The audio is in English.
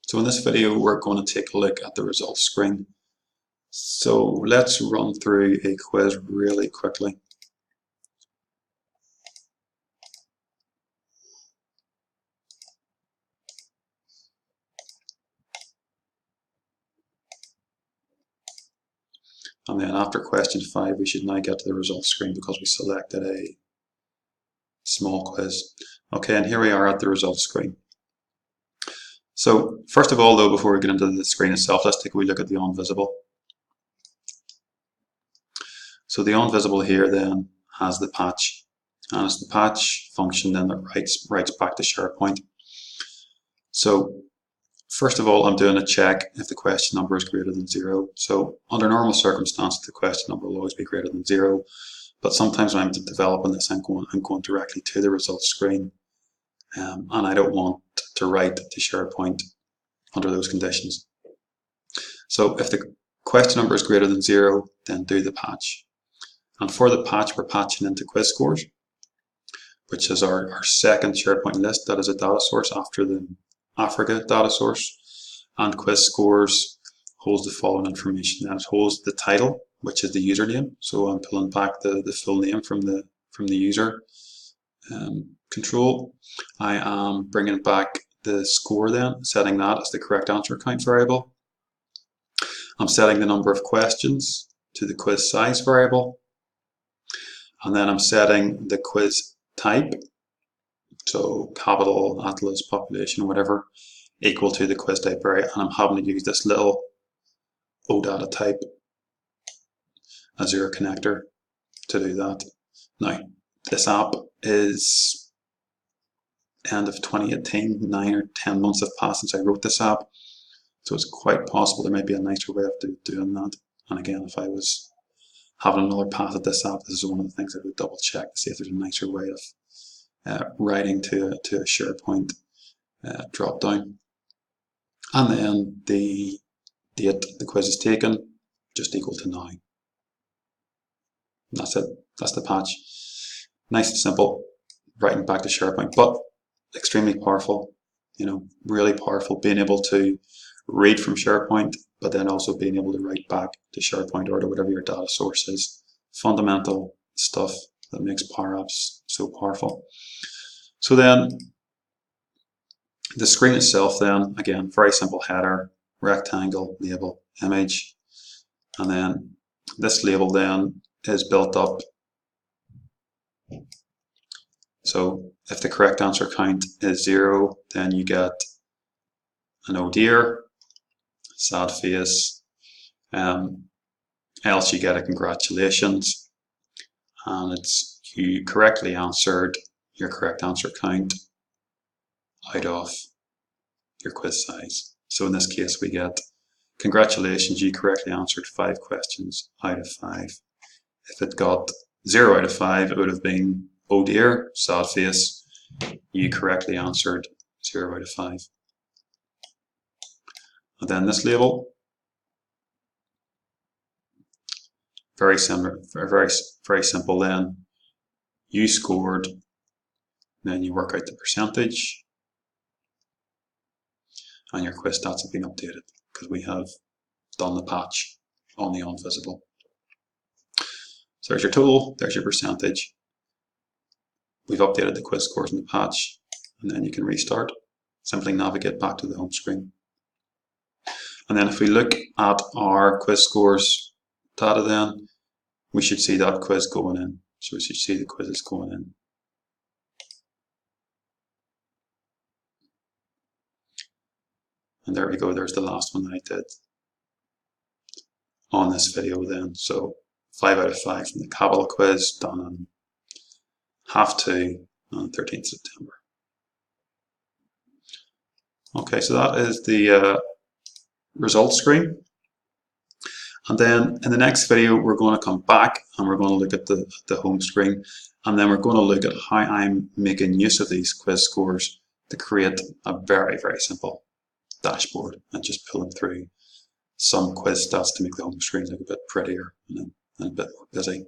So in this video we're going to take a look at the results screen. So let's run through a quiz really quickly. And then after question 5 we should now get to the results screen because we selected a small quiz. Okay, and here we are at the results screen. So first of all though, before we get into the screen itself, let's take a wee look at the onVisible. So the onVisible here then has the patch, and it's the patch function then that writes back to SharePoint. So first of all, I'm doing a check if the question number is greater than 0. So under normal circumstances, the question number will always be greater than 0. But sometimes when I'm developing this, I'm going directly to the results screen, and I don't want to write to SharePoint under those conditions. So if the question number is greater than 0, then do the patch. And for the patch, we're patching into quiz scores, which is our second SharePoint list. That is a data source after the Africa data source. And quiz scores holds the following information. And it holds the title, which is the username. So I'm pulling back the full name from the user control. I am bringing back the score then, setting that as the correct answer count variable. I'm setting the number of questions to the quiz size variable. And then I'm setting the quiz type, so capital, atlas, population, whatever, equal to the quiz type variable. And I'm having to use this little OData type Azure connector to do that. Now, this app is end of 2018, 9 or 10 months have passed since I wrote this app. So it's quite possible there might be a nicer way of doing that. And again, if I was having another pass at this app, this is one of the things I would double check to see if there's a nicer way of writing to a SharePoint drop down. And then the date the quiz is taken, just equal to now. And that's it. That's the patch. Nice and simple, writing back to SharePoint, but extremely powerful. You know, really powerful, being able to read from SharePoint, but then also being able to write back to SharePoint or to whatever your data source is. Fundamental stuff that makes PowerApps so powerful. So then the screen itself then, again, very simple header, rectangle, label, image, and then this label then is built up. So if the correct answer count is 0, then you get an oh dear, sad face, else you get a congratulations, and it's you correctly answered your correct answer count out of your quiz size. So in this case we get congratulations, you correctly answered 5 questions out of 5. If it got 0 out of 5, it would have been oh dear, sad face, you correctly answered 0 out of 5. And then this label, very similar, very simple then. You scored, then you work out the percentage, and your quiz stats have been updated because we have done the patch on the onVisible. So there's your total, there's your percentage. We've updated the quiz scores in the patch, and then you can restart. Simply navigate back to the home screen. And then if we look at our quiz scores data then, we should see that quiz going in. So we should see the quizzes going in. And there we go, there's the last one that I did on this video then. So 5 out of 5 from the capital quiz done on 2:30 on the 13th September. Okay, so that is the results screen. And then in the next video, we're going to come back and we're going to look at the home screen. And then we're going to look at how I'm making use of these quiz scores to create a very, very simple dashboard and just pulling through some quiz stats to make the home screen look a bit prettier and a bit more busy.